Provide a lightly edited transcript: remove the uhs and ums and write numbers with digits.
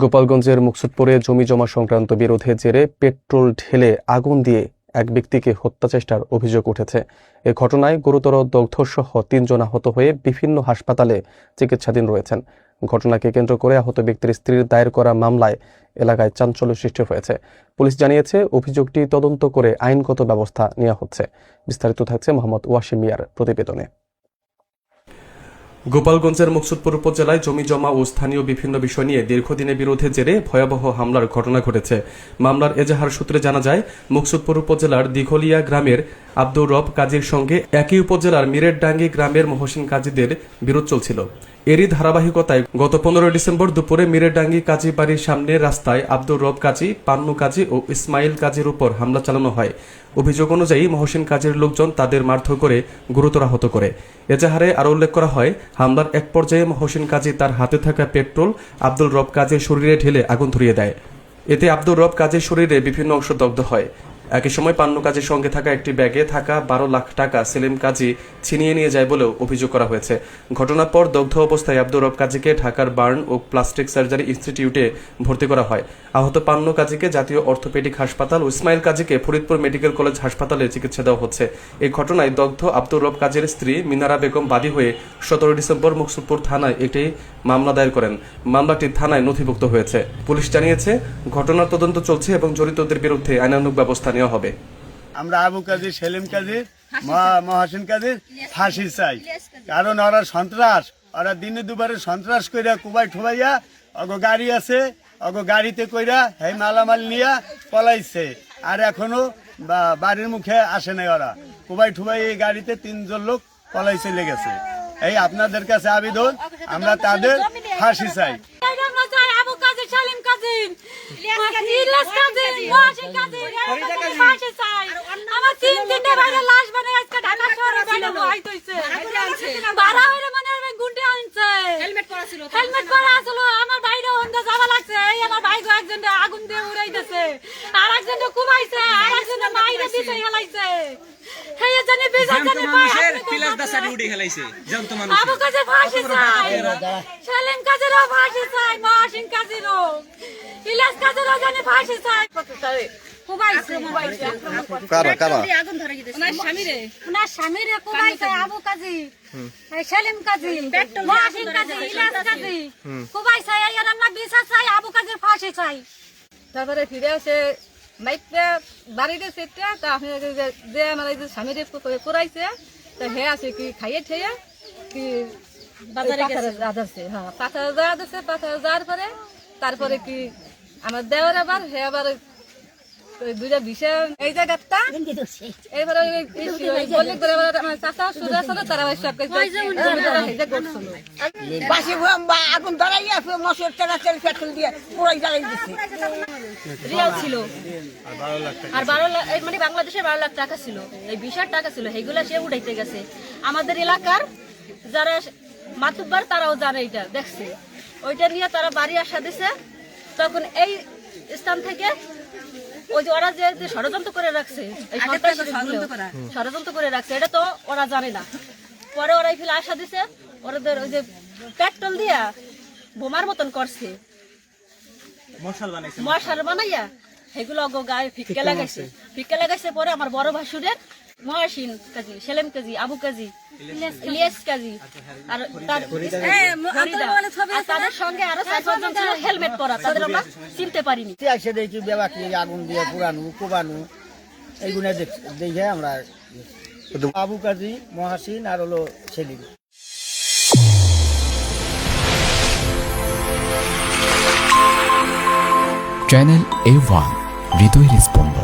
গোপালগঞ্জের মুকসুদপুরে জমি জমা সংক্রান্ত বিরোধের জেরে পেট্রোল ঢেলে আগুন দিয়ে এক ব্যক্তিকে হত্যা চেষ্টার অভিযোগ উঠেছে। এ ঘটনায় গুরুতর দগ্ধসহ ৩ জন আহত হয়ে বিভিন্ন হাসপাতালে চিকিৎসাধীন রয়েছেন। ঘটনাকে কেন্দ্র করে আহত ব্যক্তির স্ত্রীর দায়ের করা মামলায় এলাকায় চাঞ্চল্য সৃষ্টি হয়েছে। পুলিশ জানিয়েছে, অভিযোগটি তদন্ত করে আইনগত ব্যবস্থা নেওয়া হচ্ছে। বিস্তারিত থাকছে মোহাম্মদ ওয়াসিম মিয়ার প্রতিবেদনে। গোপালগঞ্জের মুকসুদপুর উপজেলায় জমি জমা ও স্থানীয় বিভিন্ন বিষয় নিয়ে দীর্ঘদিনের বিরোধের জেরে ভয়াবহ হামলার ঘটনা ঘটেছে। মামলার এজাহার সূত্রে জানা যায়, মুকসুদপুর উপজেলার দিঘলিয়া গ্রামের আব্দুর রব কাজীর সঙ্গে একই উপজেলার মিরেরডাঙ্গি গ্রামের মহসিন কাজীদের বিরোধ চলছিল। এরই ধারাবাহিকতায় গত 15 ডিসেম্বর দুপুরে মিরেরডাঙ্গি কাজী বাড়ির সামনে রাস্তায় আব্দুর রব কাজী, পান্নু কাজী ও ইসমাইল কাজীর উপর হামলা চালানো হয়। অভিযোগ অনুযায়ী মহসিন কাজীর লোকজন তাদের মারধর করে গুরুতর আহত করে। এজাহারে আরও উল্লেখ করা হয়, হামলার এক পর্যায়ে মহসিন কাজী তার হাতে থাকা পেট্রোল আব্দুল রব কাজীর শরীরে ঢেলে আগুন ধরিয়ে দেয়। এতে আব্দুর রব কাজীর শরীরে বিভিন্ন অংশ দগ্ধ হয়। একই সময় পান্নু কাজীর সঙ্গে থাকা একটি ব্যাগে থাকা 12 লাখ টাকা সেলিম কাজী ছিনিয়ে নিয়ে যায় বলেও অভিযোগ করা হয়েছে। ঘটনার পর দগ্ধ অবস্থায় আব্দুর রব কাজীকে ঢাকার বার্ন ও প্লাস্টিক সার্জারি ইনস্টিটিউটে ভর্তি করা হয়। আহত পান্নু কাজীকে জাতীয় অর্থোপেডিক হাসপাতাল ও ইসমাইল কাজীকে ফরিদপুর মেডিকেল কলেজ হাসপাতালে চিকিৎসা দেওয়া হচ্ছে। এই ঘটনায় দগ্ধ আব্দুর রব কাজীর স্ত্রী মিনারা বেগম বাদী হয়ে 17 ডিসেম্বর মুকসুদপুর থানায় একটি মামলা দায়ের করেন। মামলাটি থানায় নথিভুক্ত হয়েছে। পুলিশ জানিয়েছে, ঘটনার তদন্ত চলছে এবং জড়িতদের বিরুদ্ধে আইনানুগ ব্যবস্থা নেওয়া হবে। আমরা আবু কাজী, সেলিম কাজী, মহাসিন কাজীর ফাঁসি চাই। কারণ ওরা সন্ত্রাস, ওরা দিনে দুবারে সন্ত্রাস কইরা কুবাই ঠুবাইয়া অগো গাড়ি আছে, অগো গাড়িতে কইরা এই মালামাল নিয়া পলাইছে। আর এখনো বাড়ির মুখে আসে নাই। ওরা কুবাই ঠুবাই এই গাড়িতে 3 জন লোক পলাইছে লেগেছে। এই আপনাদের কাছে আবেদন, আমরা তাদের ফাঁসি চাই। আগুন দিয়ে উড়াইতেছে, আর একজন কুবাইছে, আর একজন মাইরে দিতে হেলাইছে। আবু কাজের ফাঁসি চাই, সেলিম কাজেরও ফাঁসি চাই, মহসিন কাজেরও, ইলিয়াস কাজেরও জানি ফাঁসি চাই। ওনার স্বামীরে কুবাইছে আবু কাজী, সেলিম কাজী, মহসিন কাজী, ইলিয়াস কাজী কুবাইছে। আমরা বিচার চাই, আবু কাজের ফাঁসি চাই। তারপরে ফিরে আসে মাইকটা বাড়িতে সেটা তা যে আমার এই যে স্বামীরে পুরাইছে তা হে আছে কি খাইয়ে ঠেয়ে কি যাচ্ছে, হ্যাঁ পাথর যাচ্ছে। পাথর যাওয়ার পরে তারপরে কি আমার দেওয়ার আবার হে আবার 2টা বিষয় এই জায়গাটা এবারে বললে করে আমার চাচা সুরা ছিল, তারা সব আগুন ধরাইয়া মশার টানা তেল পেট্রোল দিয়ে পুরাই জ্বালাই দিচ্ছে। রিয়াল ছিল আর 12 লাখ, মানে বাংলাদেশের 12 লাখ টাকা ছিল, এই 20,000 টাকা ছিল, সেইগুলা সে উঠাইতে গেছে। আমাদের এলাকার যারা মাতুব্বার তারাও জানে, এটা দেখছে। ওইটা নিয়ে তারা বাড়ি আসা দিছে। তখন এই স্থান থেকে ওই যে ওরা যে ষড়যন্ত্র করে রাখছে, ষড়যন্ত্র করে রাখছে, এটা তো ওরা জানে না। পরে ওরা এই ফেলে আশা দিছে, ওদের ওই যে পেট্রোল দিয়া বোমার মতন করছে, মশাল বানাইয়া সেগুলো গায়ে ফিক্কা লাগাইছে। পরে আমার বড় ভাসুরের মহসিন কাজী, সেলিম কাজী, আবু কাজী, ইলিয়াস কাজী আর তাদের সঙ্গে আরো 4-5 জন ছিল হেলমেট পরা, তাদের আমরা চিনতে পারিনি। দেখি বেবাকি আগুন দিয়ে পুরানো কোবানো এইগুলো দেখে আমরা আবু কাজী, মহাসিন আর হলো সেলিম। চ্যানেল A1 হৃদয়ের স্পন্দন।